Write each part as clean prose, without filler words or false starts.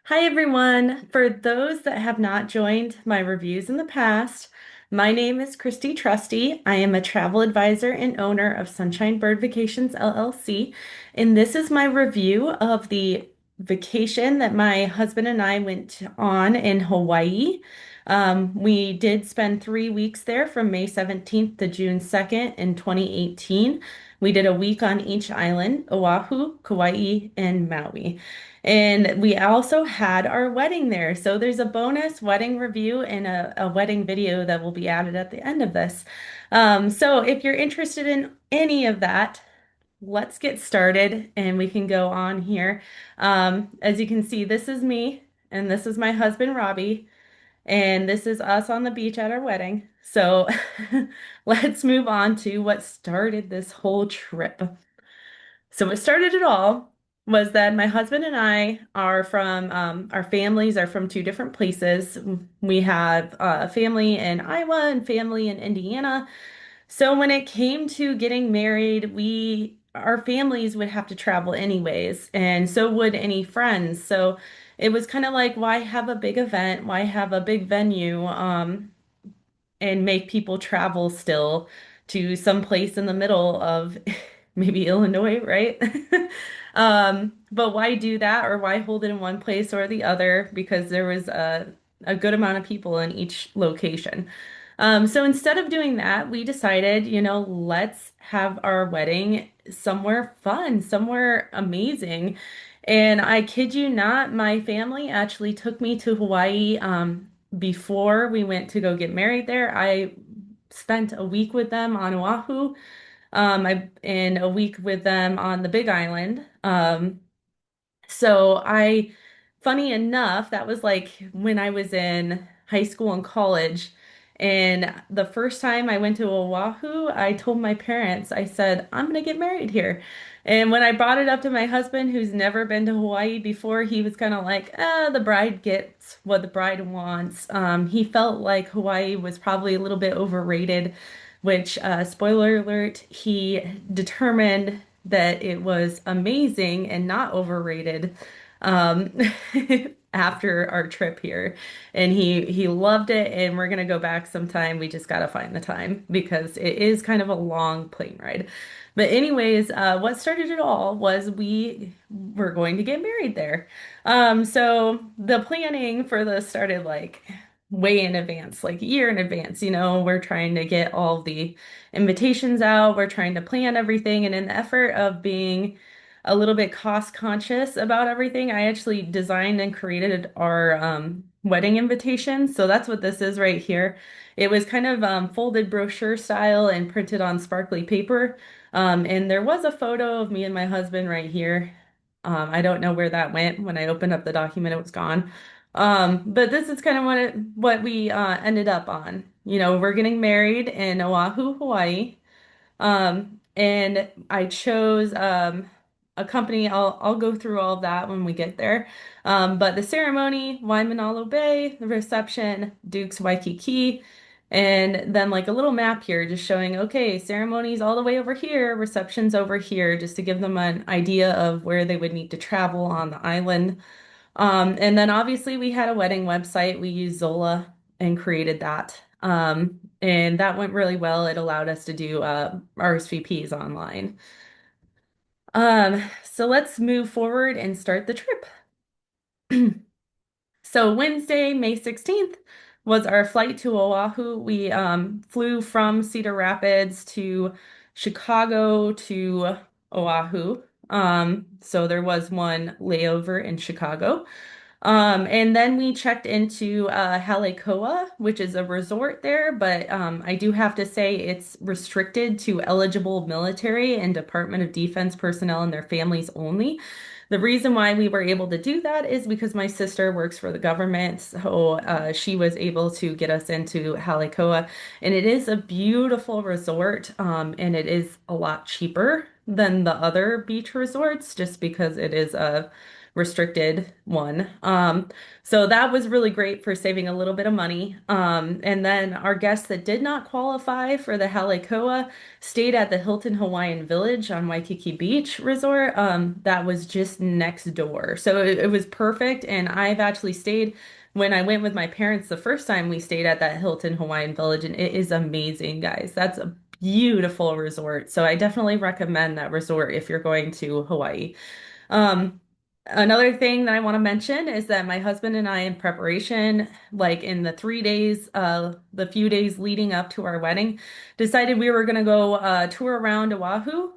Hi, everyone. For those that have not joined my reviews in the past, my name is Christy Trusty. I am a travel advisor and owner of Sunshine Bird Vacations LLC, and this is my review of the vacation that my husband and I went on in Hawaii. We did spend 3 weeks there from May 17th to June 2nd in 2018. We did a week on each island, Oahu, Kauai, and Maui. And we also had our wedding there. So there's a bonus wedding review and a wedding video that will be added at the end of this. So if you're interested in any of that, let's get started and we can go on here. As you can see, this is me and this is my husband, Robbie, and this is us on the beach at our wedding. So let's move on to what started this whole trip. So what started it all was that my husband and I are from, our families are from two different places. We have a family in Iowa and family in Indiana. So when it came to getting married, our families would have to travel anyways, and so would any friends. So it was kind of like, why have a big event? Why have a big venue? And make people travel still to some place in the middle of maybe Illinois, right? But why do that or why hold it in one place or the other? Because there was a good amount of people in each location. So instead of doing that, we decided, let's have our wedding somewhere fun, somewhere amazing. And I kid you not, my family actually took me to Hawaii before we went to go get married there. I spent a week with them on Oahu, and a week with them on the Big Island. Funny enough, that was like when I was in high school and college. And the first time I went to Oahu, I told my parents, I said, I'm going to get married here. And when I brought it up to my husband, who's never been to Hawaii before, he was kind of like, the bride gets what the bride wants. He felt like Hawaii was probably a little bit overrated, which, spoiler alert, he determined that it was amazing and not overrated um, after our trip here. And he loved it, and we're gonna go back sometime. We just gotta find the time because it is kind of a long plane ride. But anyways, what started it all was we were going to get married there. So the planning for this started like way in advance, like a year in advance. We're trying to get all the invitations out, we're trying to plan everything, and in the effort of being a little bit cost conscious about everything, I actually designed and created our wedding invitation. So that's what this is right here. It was kind of folded brochure style and printed on sparkly paper. And there was a photo of me and my husband right here. I don't know where that went. When I opened up the document, it was gone. But this is kind of what we ended up on. We're getting married in Oahu, Hawaii. And I chose a company. I'll go through all of that when we get there. But the ceremony, Waimanalo Bay, the reception, Duke's Waikiki, and then like a little map here just showing, okay, ceremonies all the way over here, receptions over here, just to give them an idea of where they would need to travel on the island. And then obviously we had a wedding website. We used Zola and created that. And that went really well. It allowed us to do RSVPs online. So let's move forward and start the trip. So Wednesday, May 16th was our flight to Oahu. We flew from Cedar Rapids to Chicago to Oahu. So there was one layover in Chicago. And then we checked into Halekoa, which is a resort there, but I do have to say it's restricted to eligible military and Department of Defense personnel and their families only. The reason why we were able to do that is because my sister works for the government, so she was able to get us into Halekoa, and it is a beautiful resort, and it is a lot cheaper than the other beach resorts just because it is a restricted one. So that was really great for saving a little bit of money. And then our guests that did not qualify for the Halekoa stayed at the Hilton Hawaiian Village on Waikiki Beach Resort. That was just next door. So it was perfect. And I've actually stayed when I went with my parents the first time we stayed at that Hilton Hawaiian Village, and it is amazing, guys. That's a beautiful resort. So I definitely recommend that resort if you're going to Hawaii. Um, Another thing that I want to mention is that my husband and I, in preparation, like in the 3 days, the few days leading up to our wedding, decided we were going to go tour around Oahu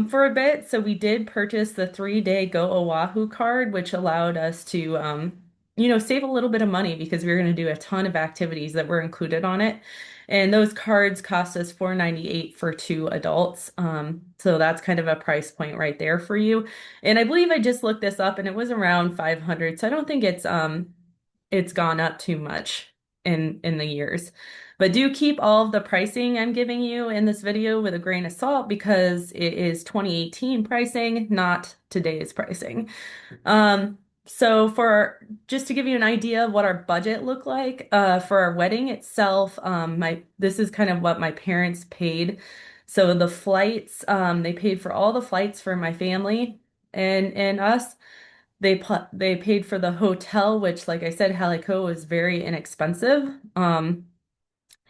for a bit. So we did purchase the 3-day Go Oahu card, which allowed us to, save a little bit of money because we were going to do a ton of activities that were included on it. And those cards cost us $4.98 for 2 adults. So that's kind of a price point right there for you. And I believe I just looked this up and it was around 500. So I don't think it's gone up too much in the years. But do keep all of the pricing I'm giving you in this video with a grain of salt because it is 2018 pricing, not today's pricing. So for just to give you an idea of what our budget looked like for our wedding itself, my this is kind of what my parents paid. So the flights, they paid for all the flights for my family and us. They paid for the hotel, which, like I said, Halico was very inexpensive. And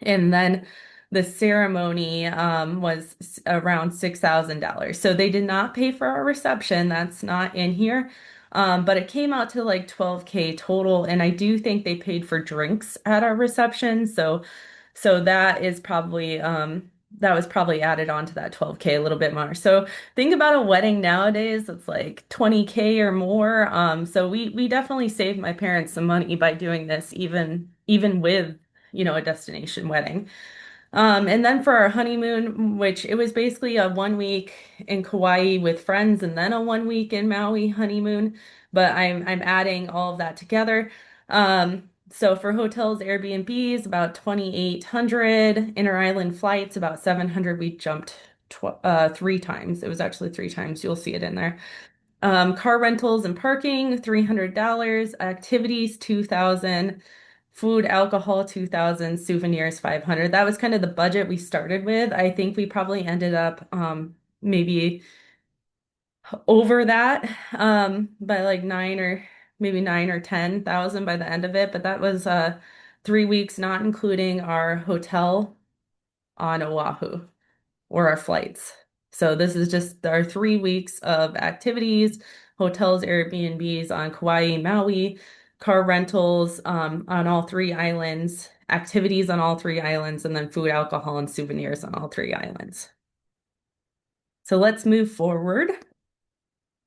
then the ceremony was around $6,000. So they did not pay for our reception. That's not in here. But it came out to like 12K total. And I do think they paid for drinks at our reception. So that was probably added on to that 12K a little bit more. So think about a wedding nowadays, it's like 20K or more. So we definitely saved my parents some money by doing this, even with, a destination wedding. And then for our honeymoon, which it was basically a 1 week in Kauai with friends and then a 1 week in Maui honeymoon, but I'm adding all of that together. So for hotels, Airbnbs, about 2,800, inter-island flights, about 700. We jumped 3 times. It was actually 3 times. You'll see it in there. Car rentals and parking, $300. Activities, 2,000. Food, alcohol, 2,000. Souvenirs, 500. That was kind of the budget we started with. I think we probably ended up maybe over that by like nine or 10,000 by the end of it. But that was 3 weeks, not including our hotel on Oahu or our flights. So this is just our 3 weeks of activities, hotels, Airbnbs on Kauai, Maui, car rentals on all 3 islands, activities on all 3 islands, and then food, alcohol, and souvenirs on all 3 islands. So let's move forward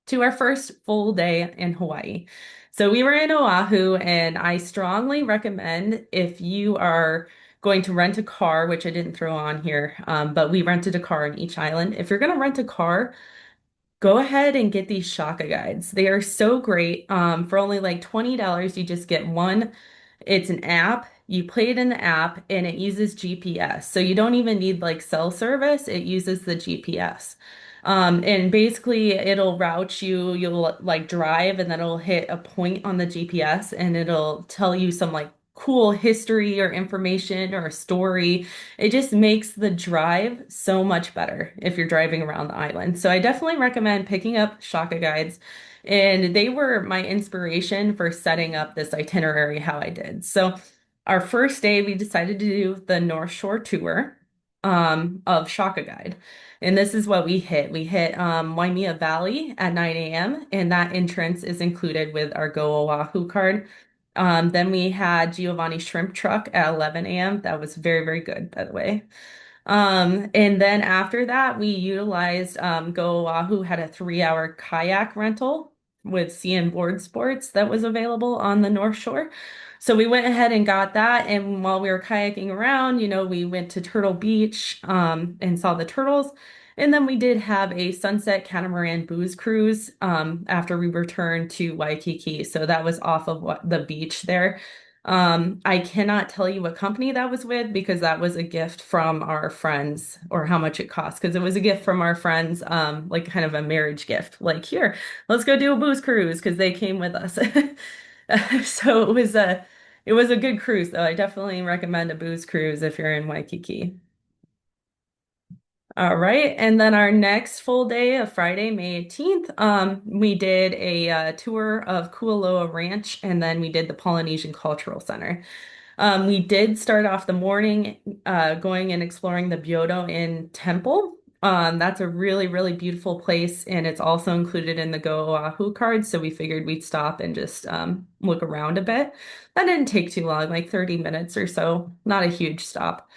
to our first full day in Hawaii. So we were in Oahu, and I strongly recommend if you are going to rent a car, which I didn't throw on here, but we rented a car on each island. If you're going to rent a car, go ahead and get these Shaka guides. They are so great. For only like $20, you just get one. It's an app. You play it in the app and it uses GPS. So you don't even need like cell service. It uses the GPS. And basically it'll route you, you'll like drive and then it'll hit a point on the GPS and it'll tell you some like cool history or information or a story. It just makes the drive so much better if you're driving around the island. So I definitely recommend picking up Shaka guides. And they were my inspiration for setting up this itinerary how I did. So our first day, we decided to do the North Shore tour of Shaka Guide. And this is what we hit. We hit Waimea Valley at 9 a.m. and that entrance is included with our Go Oahu card. Then we had Giovanni Shrimp Truck at 11 a.m. That was very, very good, by the way. And then after that, we utilized Go Oahu had a 3-hour kayak rental with sea and board sports that was available on the North Shore. So we went ahead and got that. And while we were kayaking around, we went to Turtle Beach and saw the turtles. And then we did have a sunset catamaran booze cruise after we returned to Waikiki. So that was off of the beach there. I cannot tell you what company that was with because that was a gift from our friends or how much it cost because it was a gift from our friends, like kind of a marriage gift. Like, here, let's go do a booze cruise because they came with us. So it was a good cruise though. I definitely recommend a booze cruise if you're in Waikiki. All right, and then our next full day of Friday, May 18th, we did a tour of Kualoa Ranch, and then we did the Polynesian Cultural Center. We did start off the morning going and exploring the Byodo Inn Temple. That's a really, really beautiful place, and it's also included in the Go Oahu card, so we figured we'd stop and just look around a bit. That didn't take too long, like 30 minutes or so, not a huge stop.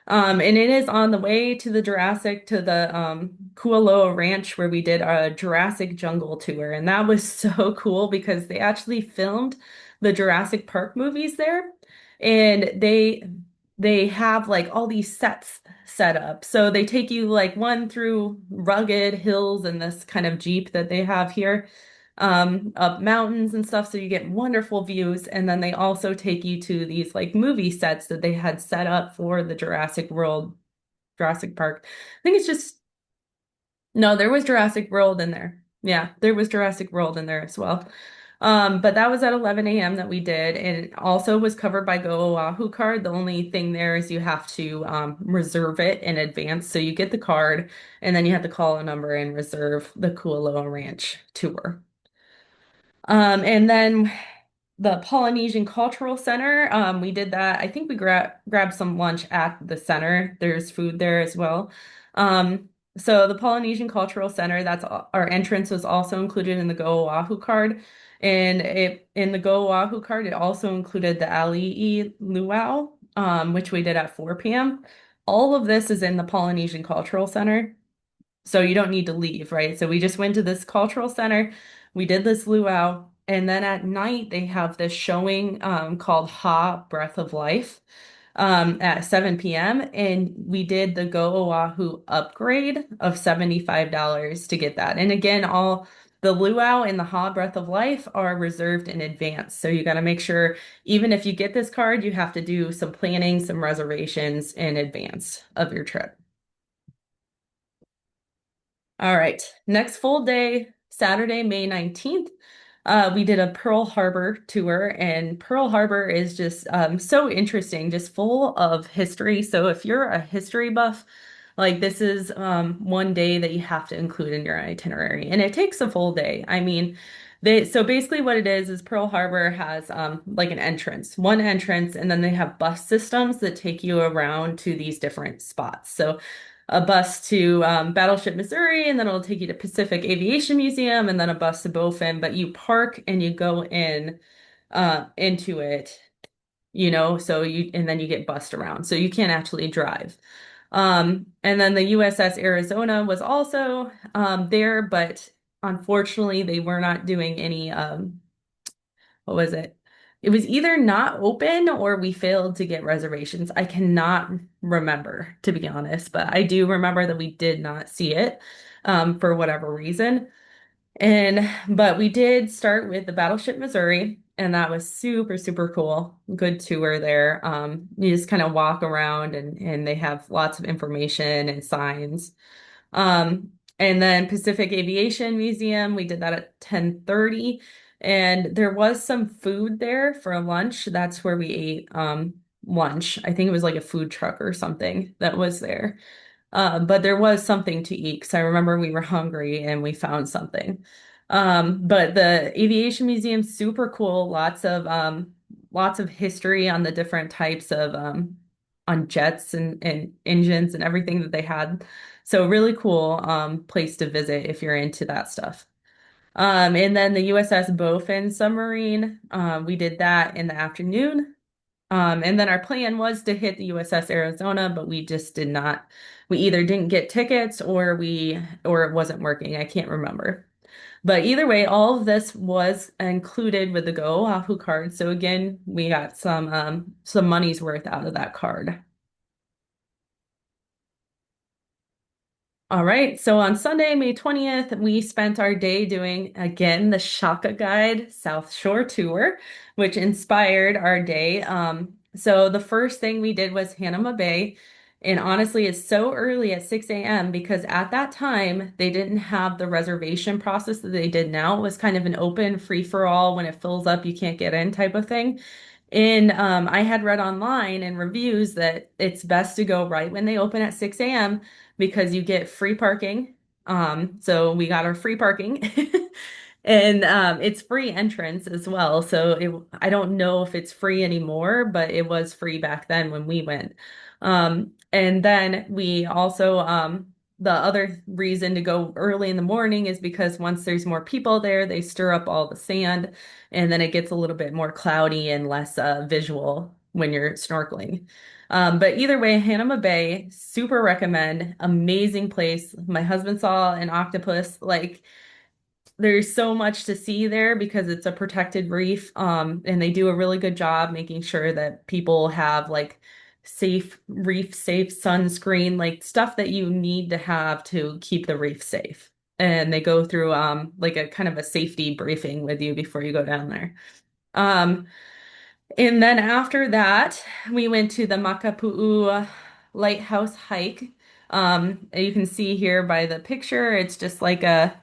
And it is on the way to the Kualoa Ranch where we did a Jurassic Jungle tour. And that was so cool because they actually filmed the Jurassic Park movies there. And they have like all these sets set up. So they take you like one through rugged hills and this kind of Jeep that they have here, up mountains and stuff. So you get wonderful views. And then they also take you to these like movie sets that they had set up for the Jurassic Park. I think it's just, no, there was Jurassic World in there. Yeah, there was Jurassic World in there as well. But that was at 11 a.m. that we did, and it also was covered by Go Oahu card. The only thing there is you have to reserve it in advance. So you get the card, and then you have to call a number and reserve the Kualoa Ranch tour. And then the Polynesian Cultural Center. We did that. I think we grabbed some lunch at the center. There's food there as well. So the Polynesian Cultural Center, our entrance was also included in the Go Oahu card. And in the Go Oahu card, it also included the Ali'i Luau, which we did at 4 p.m. All of this is in the Polynesian Cultural Center. So you don't need to leave, right? So we just went to this cultural center, we did this luau, and then at night they have this showing called Breath of Life at 7 p.m. And we did the Go Oahu upgrade of $75 to get that. And again, all the luau and the Breath of Life are reserved in advance. So you got to make sure, even if you get this card, you have to do some planning, some reservations in advance of your trip. All right. Next full day, Saturday, May 19th. We did a Pearl Harbor tour, and Pearl Harbor is just so interesting, just full of history. So if you're a history buff, like this is one day that you have to include in your itinerary, and it takes a full day. I mean, so basically what it is Pearl Harbor has like one entrance, and then they have bus systems that take you around to these different spots. So a bus to Battleship, Missouri, and then it'll take you to Pacific Aviation Museum, and then a bus to Bowfin. But you park and you go into it, and then you get bussed around. So you can't actually drive. And then the USS Arizona was also there, but unfortunately, they were not doing any what was it? It was either not open or we failed to get reservations. I cannot remember, to be honest, but I do remember that we did not see it for whatever reason. But we did start with the Battleship Missouri, and that was super, super cool. Good tour there. You just kind of walk around and they have lots of information and signs. And then Pacific Aviation Museum, we did that at 10:30. And there was some food there for lunch. That's where we ate lunch. I think it was like a food truck or something that was there. But there was something to eat because I remember we were hungry and we found something. But the aviation museum's super cool. Lots of history on the different types of on jets and engines and everything that they had. So really cool place to visit if you're into that stuff. And then the USS Bowfin submarine, we did that in the afternoon. And then our plan was to hit the USS Arizona, but we just did not. We either didn't get tickets or it wasn't working. I can't remember. But either way, all of this was included with the Go Oahu card. So again, we got some money's worth out of that card. All right. So on Sunday, May 20th, we spent our day doing again the Shaka Guide South Shore Tour, which inspired our day. So the first thing we did was Hanama Bay. And honestly, it's so early at 6 a.m. because at that time, they didn't have the reservation process that they did now. It was kind of an open free for all. When it fills up, you can't get in type of thing. And I had read online and reviews that it's best to go right when they open at 6 a.m. because you get free parking. So we got our free parking. And it's free entrance as well. So I don't know if it's free anymore, but it was free back then when we went. And then we also the other reason to go early in the morning is because once there's more people there, they stir up all the sand, and then it gets a little bit more cloudy and less visual when you're snorkeling. But either way, Hanama Bay, super recommend. Amazing place. My husband saw an octopus. Like, there's so much to see there because it's a protected reef. And they do a really good job making sure that people have like safe sunscreen, like stuff that you need to have to keep the reef safe. And they go through like a kind of a safety briefing with you before you go down there. Um, and then after that, we went to the Makapu'u Lighthouse hike. You can see here by the picture, it's just like a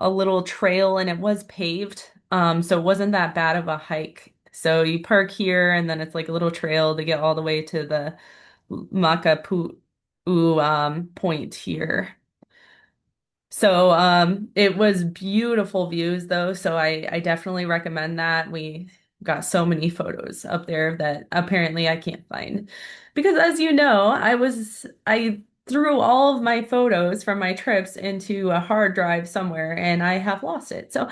little trail and it was paved. So it wasn't that bad of a hike. So you park here and then it's like a little trail to get all the way to the Makapu'u point here. So it was beautiful views though, so I definitely recommend that. We got so many photos up there that apparently I can't find. Because as you know, I threw all of my photos from my trips into a hard drive somewhere and I have lost it. So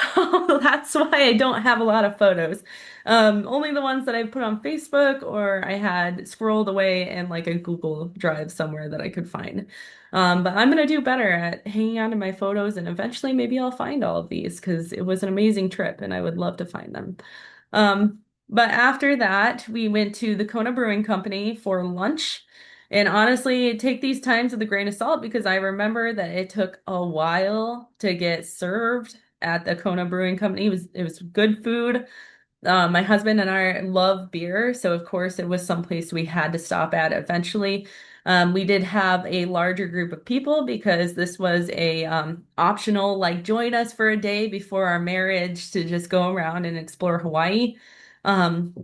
that's why I don't have a lot of photos. Only the ones that I put on Facebook or I had scrolled away in like a Google Drive somewhere that I could find. But I'm gonna do better at hanging on to my photos and eventually maybe I'll find all of these because it was an amazing trip and I would love to find them. Um, but after that, we went to the Kona Brewing Company for lunch. And honestly, take these times with a grain of salt because I remember that it took a while to get served at the Kona Brewing Company. It was good food. My husband and I love beer, so of course it was someplace we had to stop at eventually. We did have a larger group of people because this was a optional, like join us for a day before our marriage to just go around and explore Hawaii. Um,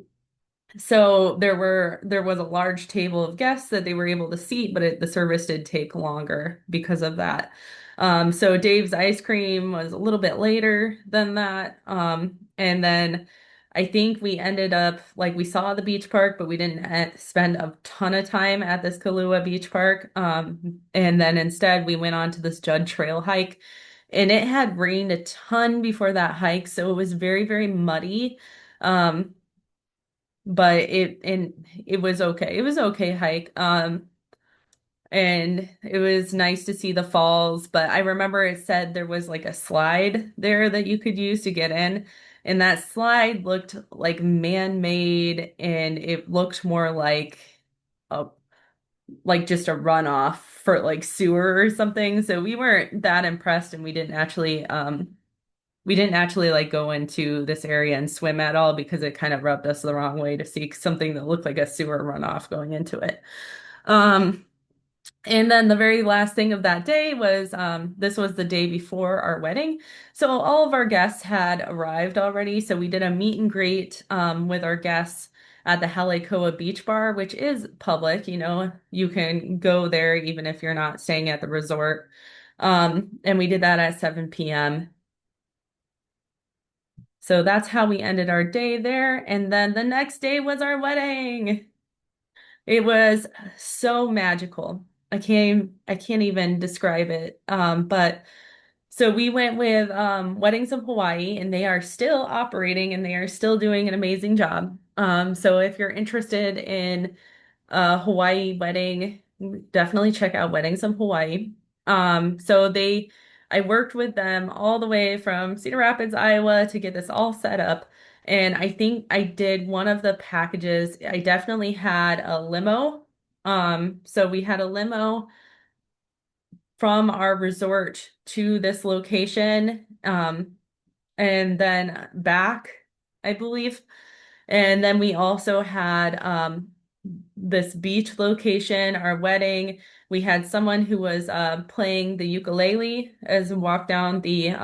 so there was a large table of guests that they were able to seat, but the service did take longer because of that. So Dave's ice cream was a little bit later than that. And then I think we ended up like we saw the beach park, but we didn't spend a ton of time at this Kailua Beach Park. And then instead we went on to this Judd Trail hike, and it had rained a ton before that hike, so it was very, very muddy. Um, but it was okay. It was okay hike. And it was nice to see the falls, but I remember it said there was like a slide there that you could use to get in. And that slide looked like man-made and it looked more a like just a runoff for like sewer or something. So we weren't that impressed and we didn't actually like go into this area and swim at all because it kind of rubbed us the wrong way to see something that looked like a sewer runoff going into it. Um, and then the very last thing of that day was this was the day before our wedding. So all of our guests had arrived already. So we did a meet and greet with our guests at the Halekoa Beach Bar, which is public. You can go there even if you're not staying at the resort. And we did that at 7 p.m. So that's how we ended our day there. And then the next day was our wedding. It was so magical. I can't even describe it. But so we went with Weddings of Hawaii, and they are still operating and they are still doing an amazing job. So if you're interested in Hawaii wedding, definitely check out Weddings of Hawaii. So I worked with them all the way from Cedar Rapids, Iowa to get this all set up. And I think I did one of the packages. I definitely had a limo. So we had a limo from our resort to this location, and then back, I believe. And then we also had this beach location, our wedding. We had someone who was playing the ukulele as we walk down the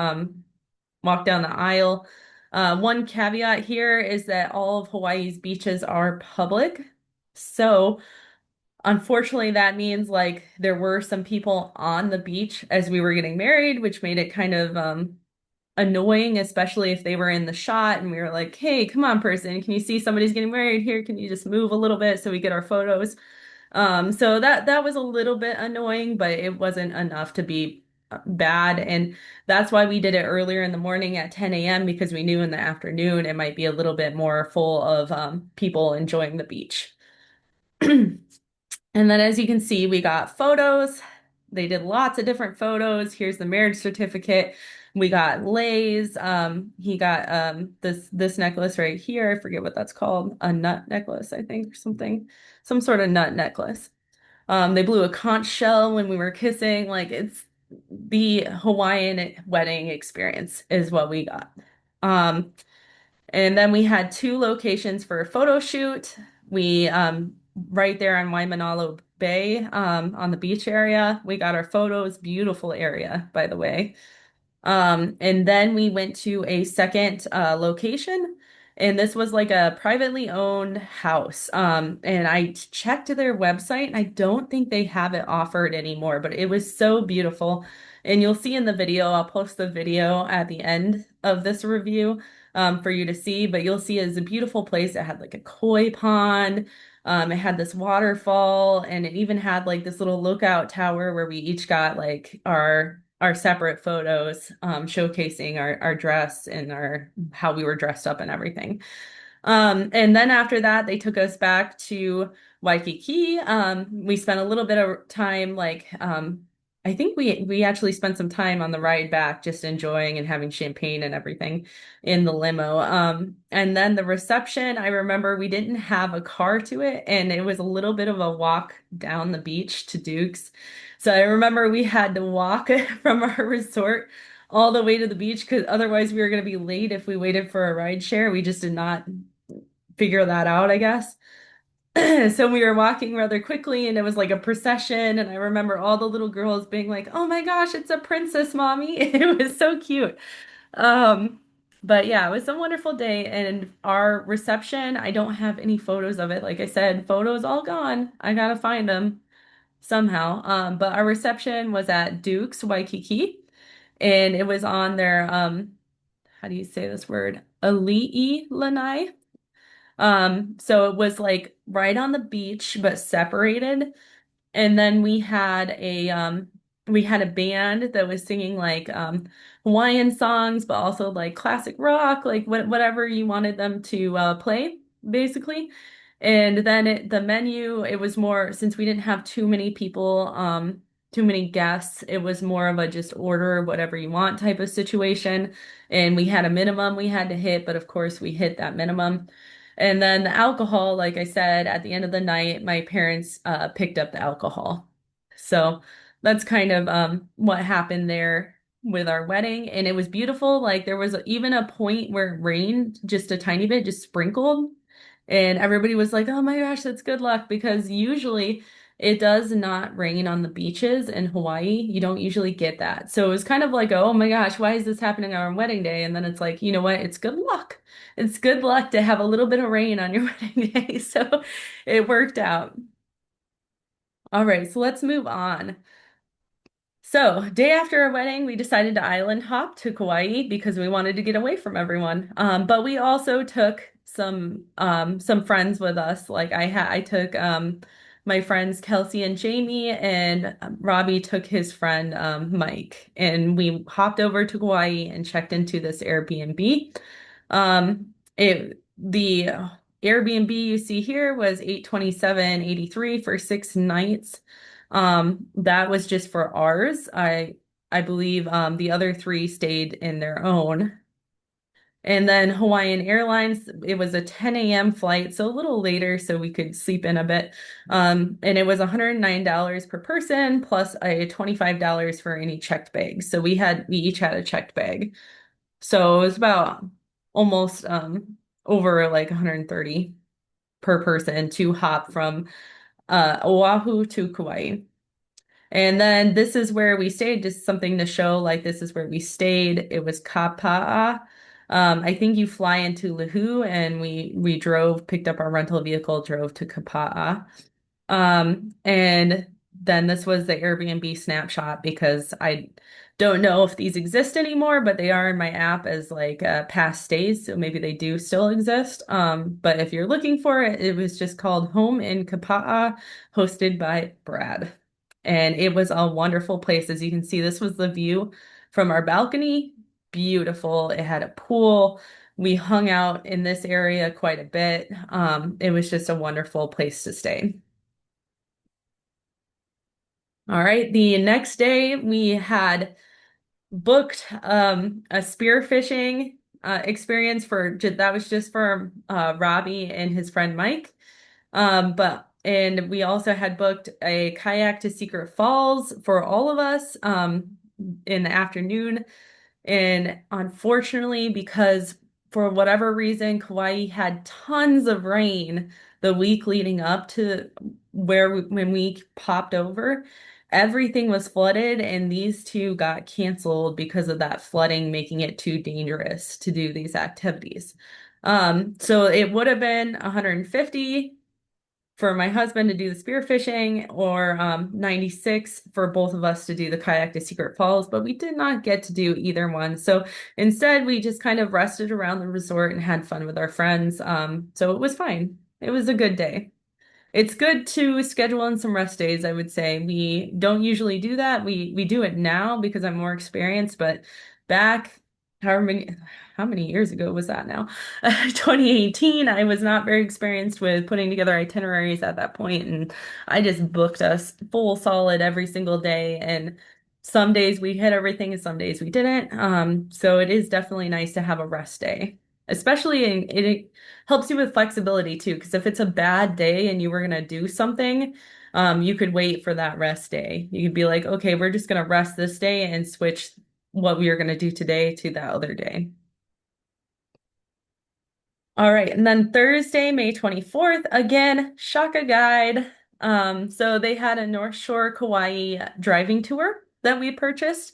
aisle. One caveat here is that all of Hawaii's beaches are public. So unfortunately, that means like there were some people on the beach as we were getting married, which made it kind of annoying, especially if they were in the shot and we were like, hey, come on, person, can you see somebody's getting married here? Can you just move a little bit so we get our photos? So that was a little bit annoying, but it wasn't enough to be bad. And that's why we did it earlier in the morning at 10 a.m. because we knew in the afternoon it might be a little bit more full of people enjoying the beach. And then as you can see, we got photos. They did lots of different photos. Here's the marriage certificate. We got leis. He got this necklace right here. I forget what that's called. A nut necklace, I think, or something. Some sort of nut necklace. They blew a conch shell when we were kissing. Like it's the Hawaiian wedding experience is what we got. Um, and then we had two locations for a photo shoot. We right there on Waimanalo Bay, on the beach area. We got our photos, beautiful area, by the way. And then we went to a second location, and this was like a privately owned house. And I checked their website, and I don't think they have it offered anymore, but it was so beautiful. And you'll see in the video, I'll post the video at the end of this review for you to see, but you'll see it's a beautiful place. It had like a koi pond. It had this waterfall, and it even had like this little lookout tower where we each got like our separate photos showcasing our dress and our how we were dressed up and everything. And then after that, they took us back to Waikiki. We spent a little bit of time, like, I think we actually spent some time on the ride back, just enjoying and having champagne and everything in the limo. And then the reception, I remember we didn't have a car to it, and it was a little bit of a walk down the beach to Duke's. So I remember we had to walk from our resort all the way to the beach because otherwise we were going to be late if we waited for a ride share. We just did not figure that out, I guess. So we were walking rather quickly and it was like a procession. And I remember all the little girls being like, oh my gosh, it's a princess, mommy. It was so cute. Um, but yeah, it was a wonderful day. And our reception, I don't have any photos of it. Like I said, photos all gone. I gotta find them somehow. But our reception was at Duke's Waikiki and it was on their, how do you say this word? Ali'i Lanai. So it was like right on the beach, but separated. And then we had a band that was singing like Hawaiian songs, but also like classic rock, like whatever you wanted them to play, basically. And then the menu, it was more since we didn't have too many people, too many guests, it was more of a just order whatever you want type of situation. And we had a minimum we had to hit, but of course we hit that minimum. And then the alcohol, like I said, at the end of the night, my parents picked up the alcohol. So that's kind of what happened there with our wedding. And it was beautiful. Like there was even a point where it rained just a tiny bit, just sprinkled. And everybody was like, oh my gosh, that's good luck because usually it does not rain on the beaches in Hawaii. You don't usually get that. So it was kind of like, oh my gosh, why is this happening on our wedding day? And then it's like, you know what? It's good luck. It's good luck to have a little bit of rain on your wedding day. So it worked out. All right, so let's move on. So, day after our wedding, we decided to island hop to Kauai because we wanted to get away from everyone. But we also took some friends with us. Like I took my friends Kelsey and Jamie, and Robbie took his friend Mike, and we hopped over to Kauai and checked into this Airbnb. The Airbnb you see here was 827.83 for 6 nights. That was just for ours. I believe the other three stayed in their own. And then Hawaiian Airlines, it was a 10 a.m. flight, so a little later, so we could sleep in a bit. And it was $109 per person plus a $25 for any checked bags. So we each had a checked bag. So it was about almost over like 130 per person to hop from Oahu to Kauai. And then this is where we stayed, just something to show like this is where we stayed. It was Kapa'a. I think you fly into Lahu and we drove, picked up our rental vehicle, drove to Kapa'a. And then this was the Airbnb snapshot because I don't know if these exist anymore, but they are in my app as like past stays, so maybe they do still exist. But if you're looking for it, it was just called Home in Kapa'a, hosted by Brad. And it was a wonderful place. As you can see, this was the view from our balcony. Beautiful. It had a pool. We hung out in this area quite a bit. It was just a wonderful place to stay. All right. The next day we had booked a spearfishing experience that was just for Robbie and his friend Mike. But and we also had booked a kayak to Secret Falls for all of us in the afternoon. And unfortunately, because for whatever reason, Kauai had tons of rain the week leading up to when we popped over, everything was flooded, and these two got canceled because of that flooding, making it too dangerous to do these activities. So it would have been 150 for my husband to do the spearfishing or 96 for both of us to do the kayak to Secret Falls, but we did not get to do either one. So instead, we just kind of rested around the resort and had fun with our friends. So it was fine. It was a good day. It's good to schedule in some rest days, I would say. We don't usually do that. We do it now because I'm more experienced, but back how many years ago was that now? 2018, I was not very experienced with putting together itineraries at that point, and I just booked us full solid every single day. And some days we hit everything and some days we didn't. So it is definitely nice to have a rest day, especially it helps you with flexibility too, because if it's a bad day and you were gonna do something, you could wait for that rest day. You could be like, okay, we're just gonna rest this day and switch what we are gonna do today to that other day. All right, and then Thursday, May 24th, again, Shaka Guide. So they had a North Shore Kauai driving tour that we purchased,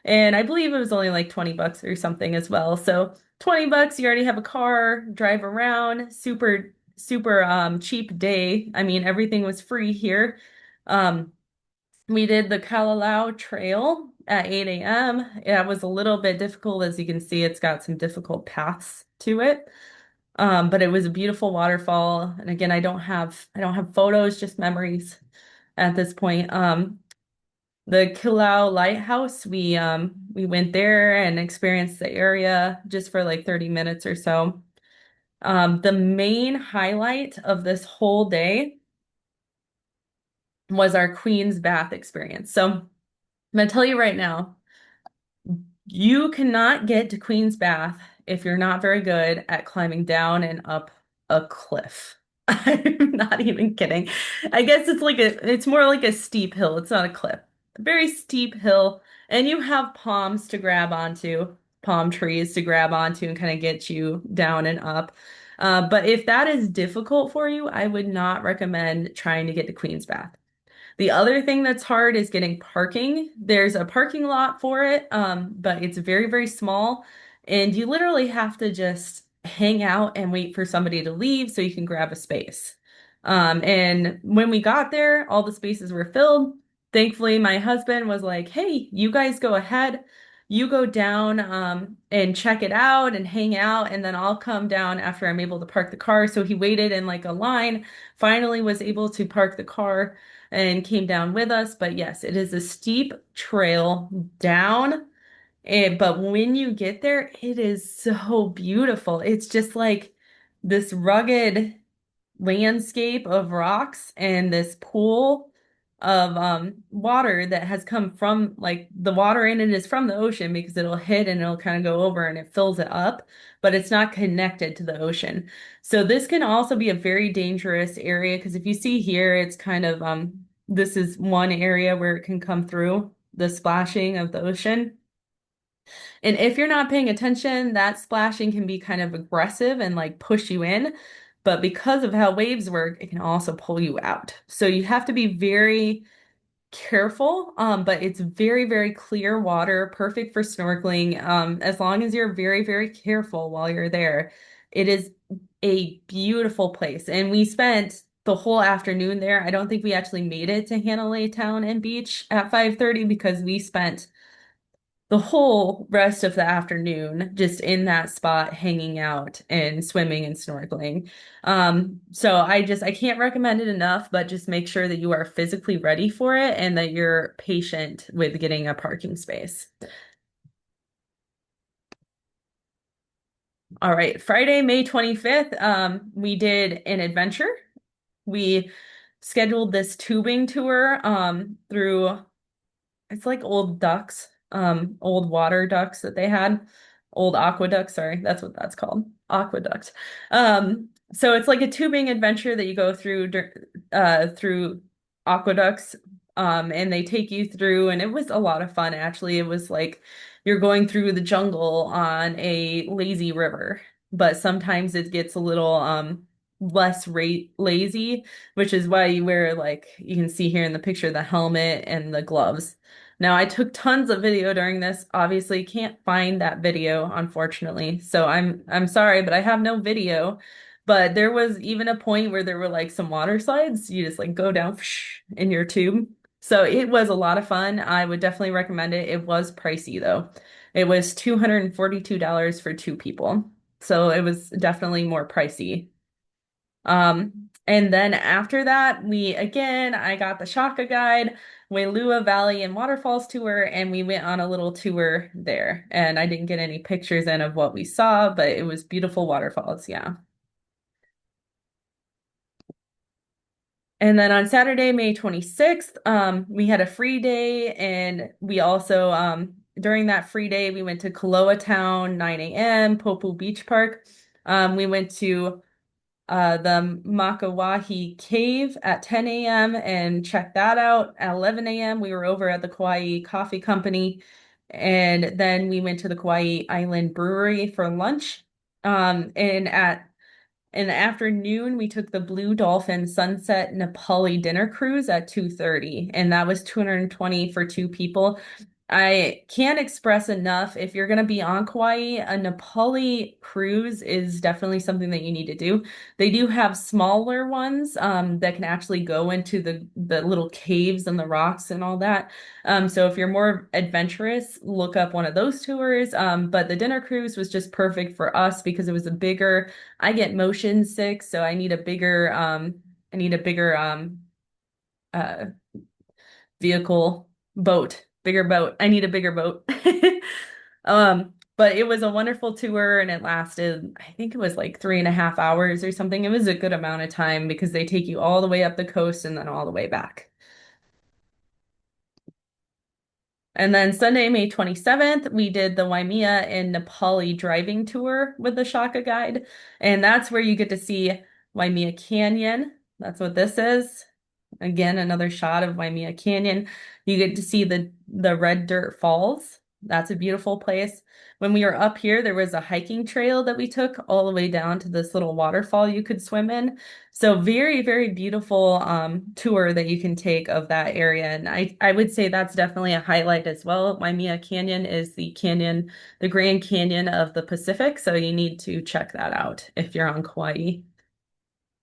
and I believe it was only like 20 bucks or something as well. So 20 bucks, you already have a car, drive around, super, super cheap day. I mean, everything was free here. Um, we did the Kalalau Trail at 8 a.m. It was a little bit difficult, as you can see, it's got some difficult paths to it. But it was a beautiful waterfall. And again, I don't have photos, just memories at this point. The Kilau Lighthouse, we went there and experienced the area just for like 30 minutes or so. The main highlight of this whole day was our Queen's Bath experience. So I'm gonna tell you right now, you cannot get to Queen's Bath if you're not very good at climbing down and up a cliff. I'm not even kidding. I guess it's more like a steep hill. It's not a cliff. A very steep hill, and you have palms to grab onto, palm trees to grab onto and kind of get you down and up. But if that is difficult for you, I would not recommend trying to get to Queen's Bath. The other thing that's hard is getting parking. There's a parking lot for it, but it's very, very small, and you literally have to just hang out and wait for somebody to leave so you can grab a space. And when we got there, all the spaces were filled. Thankfully, my husband was like, "Hey, you guys go ahead. You go down, and check it out and hang out, and then I'll come down after I'm able to park the car." So he waited in like a line, finally was able to park the car and came down with us. But yes, it is a steep trail down. But when you get there, it is so beautiful. It's just like this rugged landscape of rocks and this pool. of water that has come from like the water in it is from the ocean because it'll hit and it'll kind of go over and it fills it up, but it's not connected to the ocean. So this can also be a very dangerous area because if you see here, it's kind of this is one area where it can come through the splashing of the ocean. And if you're not paying attention, that splashing can be kind of aggressive and like push you in. But because of how waves work, it can also pull you out. So you have to be very careful. But it's very, very clear water, perfect for snorkeling. As long as you're very, very careful while you're there. It is a beautiful place. And we spent the whole afternoon there. I don't think we actually made it to Hanalei Town and Beach at 5:30 because we spent the whole rest of the afternoon just in that spot hanging out and swimming and snorkeling. So I can't recommend it enough, but just make sure that you are physically ready for it and that you're patient with getting a parking space. All right, Friday, May 25th, we did an adventure. We scheduled this tubing tour through it's like old ducks, old water ducks that they had. Old aqueducts, sorry, that's what that's called. Aqueduct. So it's like a tubing adventure that you go through aqueducts. And they take you through, and it was a lot of fun actually. It was like you're going through the jungle on a lazy river, but sometimes it gets a little less rate lazy, which is why you wear like you can see here in the picture the helmet and the gloves. Now, I took tons of video during this. Obviously, can't find that video, unfortunately. So I'm sorry, but I have no video. But there was even a point where there were like some water slides. You just like go down in your tube. So it was a lot of fun. I would definitely recommend it. It was pricey though. It was $242 for two people. So it was definitely more pricey. And then after that, I got the Shaka Guide, Wailua Valley and Waterfalls tour, and we went on a little tour there. And I didn't get any pictures in of what we saw, but it was beautiful waterfalls, yeah. And then on Saturday, May 26th, we had a free day, and we also, during that free day, we went to Kaloa Town, 9 a.m., Popu Beach Park. We went to the Makawahi Cave at 10 a.m. and checked that out. At 11 a.m., we were over at the Kauai Coffee Company, and then we went to the Kauai Island Brewery for lunch. In the afternoon, we took the Blue Dolphin Sunset Nepali dinner cruise at 2:30, and that was 220 for two people. I can't express enough if you're going to be on Kauai, a Nepali cruise is definitely something that you need to do. They do have smaller ones that can actually go into the little caves and the rocks and all that. So if you're more adventurous, look up one of those tours. But the dinner cruise was just perfect for us because it was a bigger, I get motion sick, so I need a bigger uh vehicle, boat, bigger boat. I need a bigger boat. But it was a wonderful tour and it lasted, I think it was like 3.5 hours or something. It was a good amount of time because they take you all the way up the coast and then all the way back. And then Sunday, May 27th, we did the Waimea and Nepali driving tour with the Shaka Guide. And that's where you get to see Waimea Canyon. That's what this is. Again, another shot of Waimea Canyon. You get to see the Red Dirt Falls. That's a beautiful place. When we were up here, there was a hiking trail that we took all the way down to this little waterfall you could swim in. So very, very beautiful tour that you can take of that area. And I would say that's definitely a highlight as well. Waimea Canyon is the Grand Canyon of the Pacific. So you need to check that out if you're on Kauai.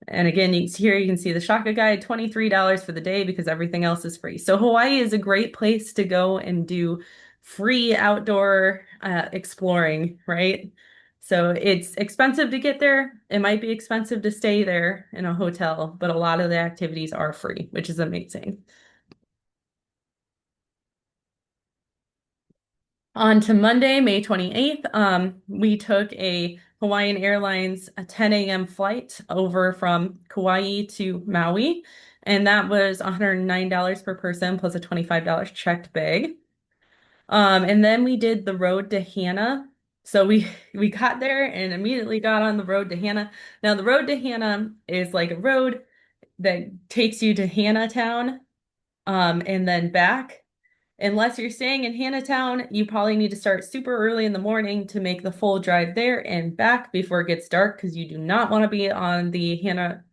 And again, here you can see the Shaka Guide, $23 for the day because everything else is free. So Hawaii is a great place to go and do free outdoor exploring, right? So it's expensive to get there. It might be expensive to stay there in a hotel, but a lot of the activities are free, which is amazing. On to Monday, May 28th, we took a Hawaiian Airlines a 10 a.m. flight over from Kauai to Maui. and that was $109 per person plus a $25 checked bag. And then we did the road to Hannah. So we got there and immediately got on the road to Hannah. Now the road to Hannah is like a road that takes you to Hannah Town, and then back. Unless you're staying in Hannahtown, you probably need to start super early in the morning to make the full drive there and back before it gets dark because you do not want to be on the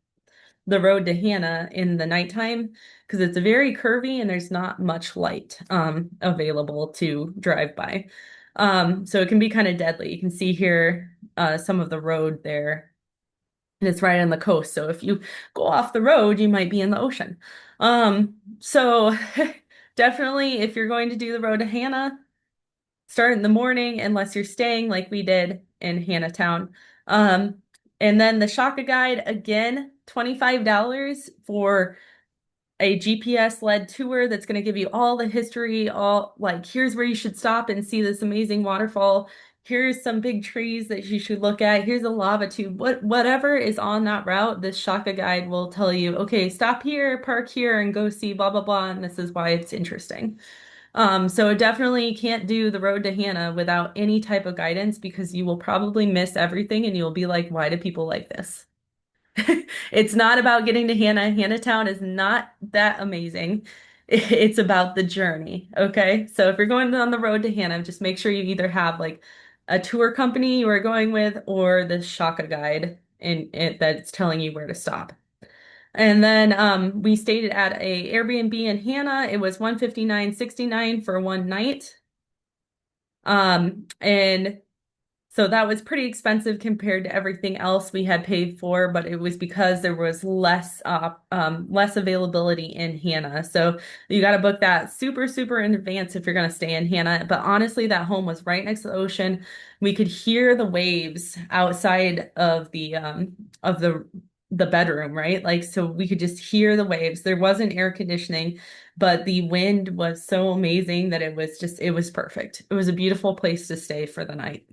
road to Hannah in the nighttime because it's very curvy and there's not much light available to drive by. So it can be kind of deadly. You can see here some of the road there, and it's right on the coast. So if you go off the road, you might be in the ocean. So definitely, if you're going to do the road to Hannah, start in the morning unless you're staying like we did in Hannahtown. Um, and then the Shaka Guide, again, $25 for a GPS led tour that's going to give you all the history, all like here's where you should stop and see this amazing waterfall. Here's some big trees that you should look at. Here's a lava tube. Whatever is on that route, this Shaka guide will tell you, okay, stop here, park here, and go see blah blah blah. And this is why it's interesting. So definitely can't do the road to Hannah without any type of guidance because you will probably miss everything and you'll be like, why do people like this? It's not about getting to Hannah. Hannahtown is not that amazing. It's about the journey. Okay. So if you're going on the road to Hannah, just make sure you either have like a tour company you are going with or the Shaka guide in it that's telling you where to stop. And then we stayed at a Airbnb in Hannah. It was 159.69 for one night. And so that was pretty expensive compared to everything else we had paid for, but it was because there was less availability in Hannah. So you got to book that super, super in advance if you're going to stay in Hannah. But honestly, that home was right next to the ocean. We could hear the waves outside of the bedroom, right? Like so we could just hear the waves. There wasn't air conditioning, but the wind was so amazing that it was perfect. It was a beautiful place to stay for the night.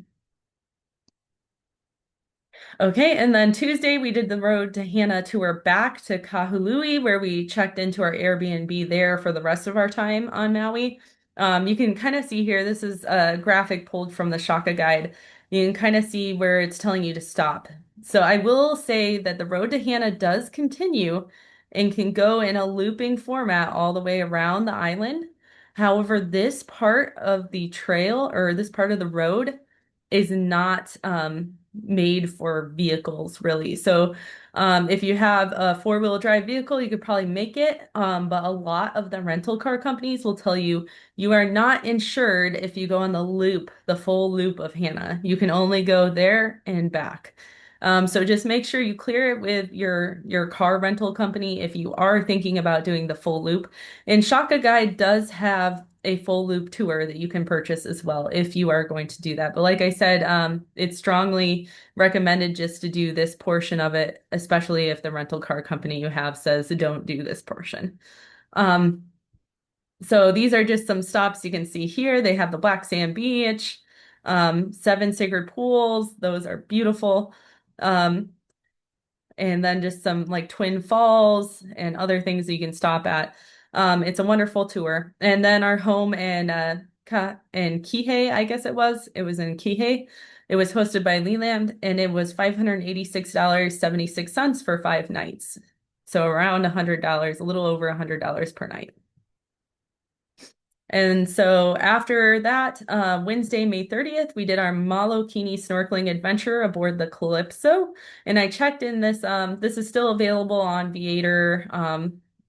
Okay, and then Tuesday we did the road to Hannah tour back to Kahului, where we checked into our Airbnb there for the rest of our time on Maui. You can kind of see here, this is a graphic pulled from the Shaka guide. You can kind of see where it's telling you to stop. So I will say that the road to Hannah does continue and can go in a looping format all the way around the island. However, this part of the trail or this part of the road is not made for vehicles really. So if you have a four-wheel drive vehicle, you could probably make it. But a lot of the rental car companies will tell you you are not insured if you go on the loop, the full loop of Hannah. You can only go there and back. So just make sure you clear it with your car rental company if you are thinking about doing the full loop. And Shaka Guide does have a full loop tour that you can purchase as well if you are going to do that. But like I said, it's strongly recommended just to do this portion of it, especially if the rental car company you have says don't do this portion. Um, so these are just some stops you can see here. They have the Black Sand Beach, seven sacred pools. Those are beautiful. Um, and then just some like Twin Falls and other things that you can stop at. It's a wonderful tour. And then our home in Kihei, I guess it was. It was in Kihei. It was hosted by Leland and it was $586.76 for 5 nights. So around $100, a little over $100 per night. And so after that, Wednesday, May 30th, we did our Malokini snorkeling adventure aboard the Calypso. And I checked in this, this is still available on Viator.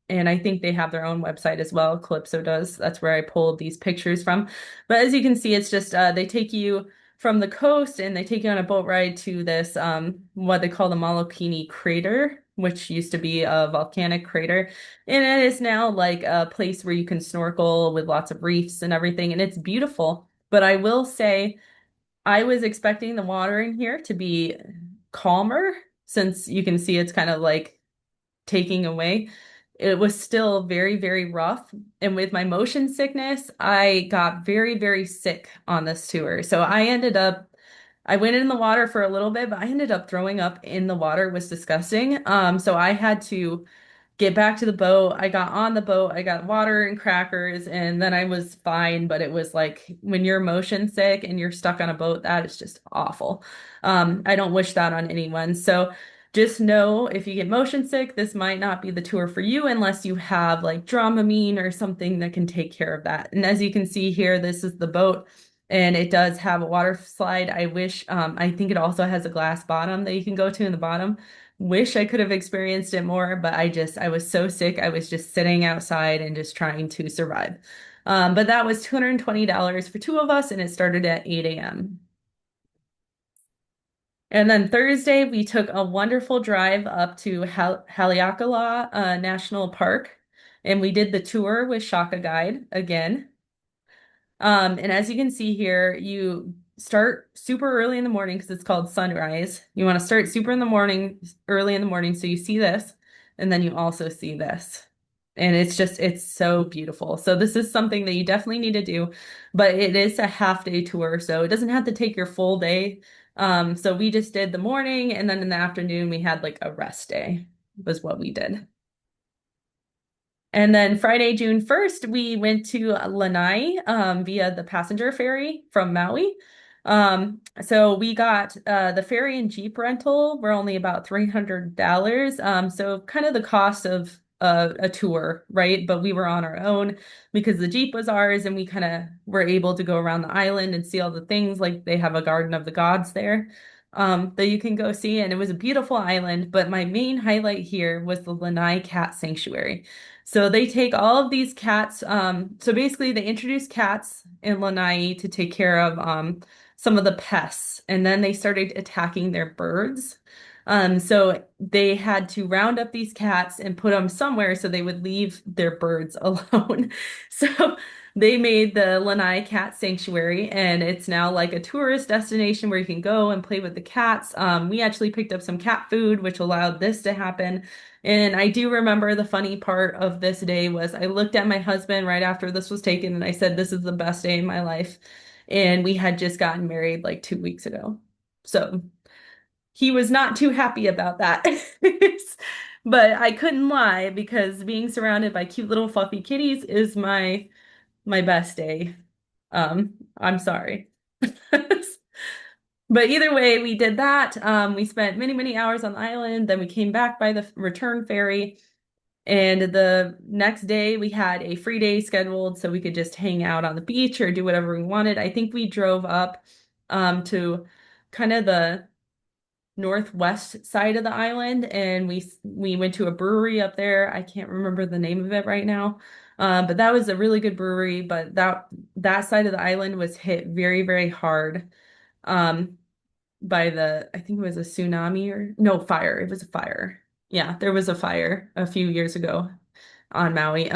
And I think they have their own website as well. Calypso does. That's where I pulled these pictures from. But as you can see, it's just they take you from the coast and they take you on a boat ride to this what they call the Malokini crater, which used to be a volcanic crater. And it is now like a place where you can snorkel with lots of reefs and everything, and it's beautiful. But I will say, I was expecting the water in here to be calmer, since you can see it's kind of like taking away. It was still very, very rough. And with my motion sickness, I got very, very sick on this tour. So I went in the water for a little bit, but I ended up throwing up in the water. It was disgusting. So I had to get back to the boat. I got on the boat, I got water and crackers, and then I was fine. But it was like when you're motion sick and you're stuck on a boat, that is just awful. I don't wish that on anyone. So just know if you get motion sick, this might not be the tour for you unless you have like Dramamine or something that can take care of that. And as you can see here, this is the boat. And it does have a water slide. I wish, I think it also has a glass bottom that you can go to in the bottom. Wish I could have experienced it more, but I was so sick. I was just sitting outside and just trying to survive. But that was $220 for two of us, and it started at 8 a.m. And then Thursday, we took a wonderful drive up to Haleakala National Park, and we did the tour with Shaka Guide again. And as you can see here, you start super early in the morning because it's called sunrise. You want to start super in the morning, early in the morning, so you see this, and then you also see this. And it's so beautiful. So this is something that you definitely need to do, but it is a half day tour, so it doesn't have to take your full day. So we just did the morning, and then in the afternoon we had like a rest day, was what we did. And then Friday, June 1st, we went to Lanai via the passenger ferry from Maui. So we got the ferry and Jeep rental were only about $300. So kind of the cost of a tour, right? But we were on our own because the Jeep was ours and we kind of were able to go around the island and see all the things. Like they have a Garden of the Gods there that you can go see. And it was a beautiful island. But my main highlight here was the Lanai Cat Sanctuary. So they take all of these cats. So basically, they introduced cats in Lanai to take care of some of the pests, and then they started attacking their birds. So they had to round up these cats and put them somewhere so they would leave their birds alone. So they made the Lanai Cat Sanctuary, and it's now like a tourist destination where you can go and play with the cats. We actually picked up some cat food, which allowed this to happen. And I do remember the funny part of this day was I looked at my husband right after this was taken and I said, "This is the best day in my life." And we had just gotten married like 2 weeks ago. So he was not too happy about that. But I couldn't lie because being surrounded by cute little fluffy kitties is my best day. I'm sorry. But either way, we did that. We spent many, many hours on the island. Then we came back by the return ferry. And the next day, we had a free day scheduled so we could just hang out on the beach or do whatever we wanted. I think we drove up to kind of the northwest side of the island, and we went to a brewery up there. I can't remember the name of it right now. But that was a really good brewery, but that side of the island was hit very, very hard. Um, by I think it was a tsunami or no, fire. It was a fire. Yeah, there was a fire a few years ago on Maui.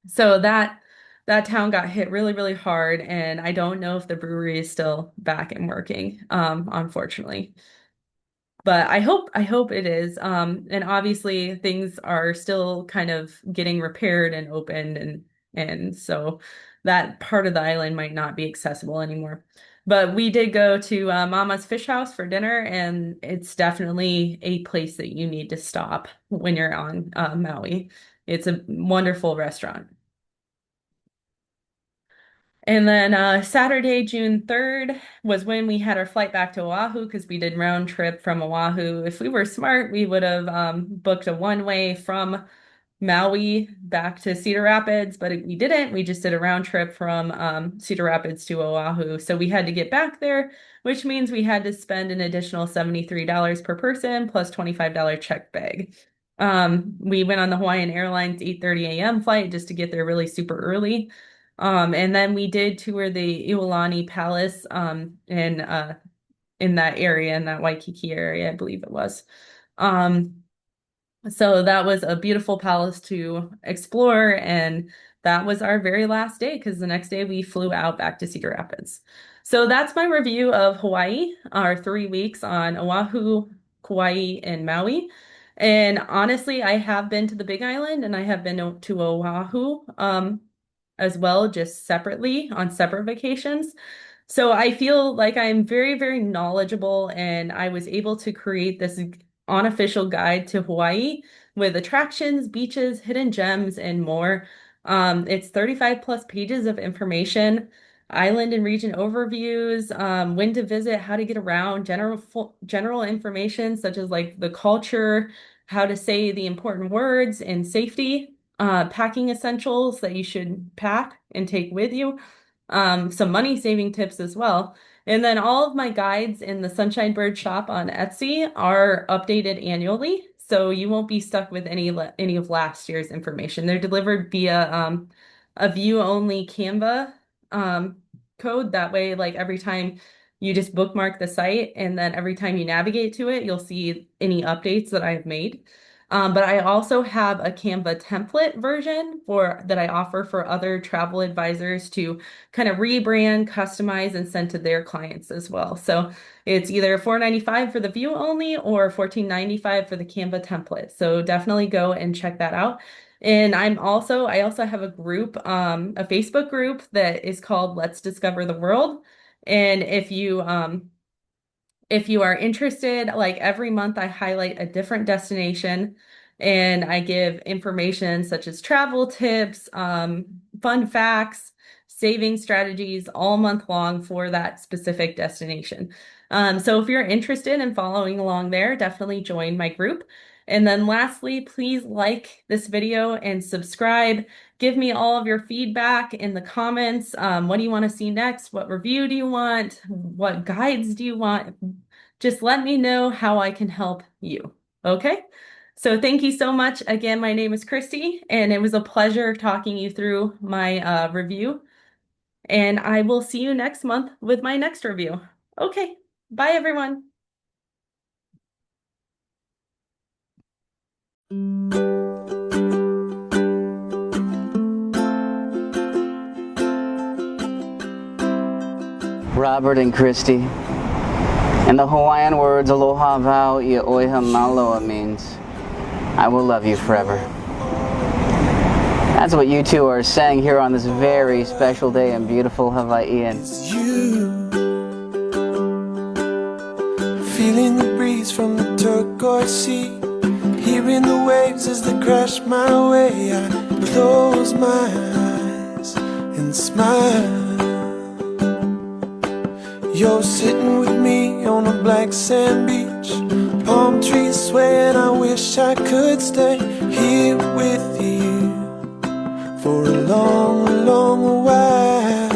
So that town got hit really, really hard, and I don't know if the brewery is still back and working, unfortunately. But I hope it is. And obviously things are still kind of getting repaired and opened and so that part of the island might not be accessible anymore. But we did go to Mama's Fish House for dinner, and it's definitely a place that you need to stop when you're on Maui. It's a wonderful restaurant. And then Saturday, June 3rd was when we had our flight back to Oahu because we did round trip from Oahu. If we were smart, we would have booked a one-way from Maui back to Cedar Rapids, but we didn't. We just did a round trip from Cedar Rapids to Oahu. So we had to get back there, which means we had to spend an additional $73 per person plus $25 check bag. We went on the Hawaiian Airlines 8:30 a.m. flight just to get there really super early. And then we did tour the Iolani Palace in that area, in that Waikiki area, I believe it was. Um, so that was a beautiful palace to explore, and that was our very last day because the next day we flew out back to Cedar Rapids. So that's my review of Hawaii, our 3 weeks on Oahu, Kauai, and Maui. And honestly, I have been to the Big Island and I have been to Oahu as well, just separately on separate vacations. So I feel like I'm very, very knowledgeable and I was able to create this unofficial guide to Hawaii with attractions, beaches, hidden gems, and more. It's 35 plus pages of information, island and region overviews, when to visit, how to get around, general information such as like the culture, how to say the important words, and safety, packing essentials that you should pack and take with you, some money saving tips as well. And then all of my guides in the Sunshine Bird shop on Etsy are updated annually, so you won't be stuck with any of last year's information. They're delivered via a view-only Canva um, code. That way, like every time you just bookmark the site, and then every time you navigate to it, you'll see any updates that I've made. But I also have a Canva template version for that I offer for other travel advisors to kind of rebrand, customize, and send to their clients as well. So it's either $4.95 for the view only or $14.95 for the Canva template. So definitely go and check that out. And I also have a group, a Facebook group that is called Let's Discover the World. And if you are interested, like every month I highlight a different destination and I give information such as travel tips, fun facts, saving strategies all month long for that specific destination. So if you're interested in following along there, definitely join my group. And then lastly, please like this video and subscribe. Give me all of your feedback in the comments. What do you want to see next? What review do you want? What guides do you want? Just let me know how I can help you. Okay? So thank you so much. Again, my name is Christy, and it was a pleasure talking you through my review. And I will see you next month with my next review. Okay. Bye, everyone. Robert and Christy. In the Hawaiian words, aloha vau ia oiha maloa means, I will love you forever. That's what you two are saying here on this very special day in beautiful Hawaii. It's you, feeling the breeze from the turquoise sea, hearing the waves as they crash my way. I close my eyes and smile. You're sitting with me on a black sand beach, palm trees swaying. I wish I could stay here with you for a long, long while.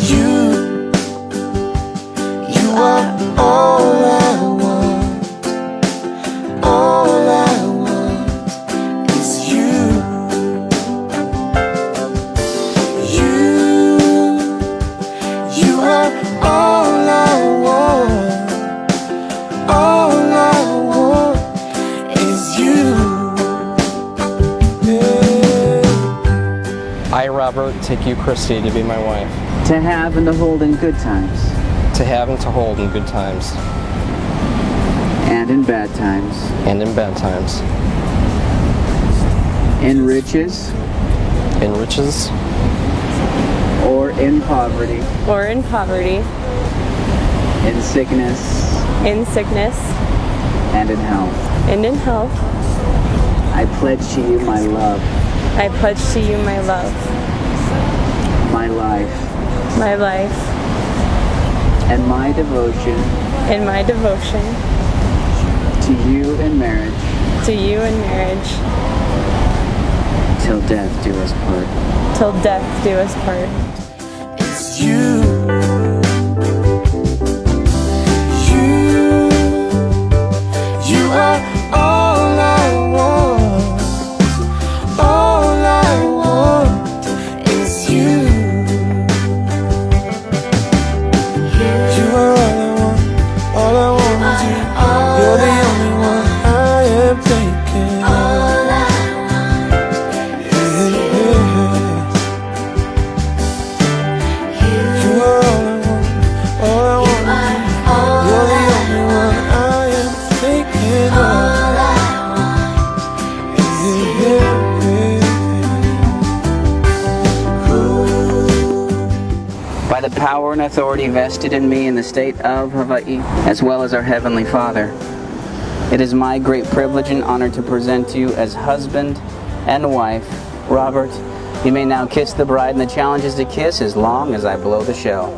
You are all I want. All I want is you. You are all I want. All I want is you. I, Robert, take you, Christy, to be my wife. To have and to hold in good times. To have and to hold in good times. And in bad times. And in bad times. In riches. In riches. Or in poverty. Or in poverty. In sickness. In sickness. And in health. And in health. I pledge to you my love. I pledge to you my love. My life. My life. And my devotion. And my devotion. To you in marriage. To you in marriage. Till death do us part. Till death do us part. It's you. You are all I want. All I want is you. You are all I want is you. You're the only one I am thinking of. You are all I want is you. You're the only one I am thinking of. By the power and authority vested in me in the state of Hawaii, as well as our Heavenly Father, It is my great privilege and honor to present to you as husband and wife, Robert. You may now kiss the bride, and the challenge is to kiss as long as I blow the shell.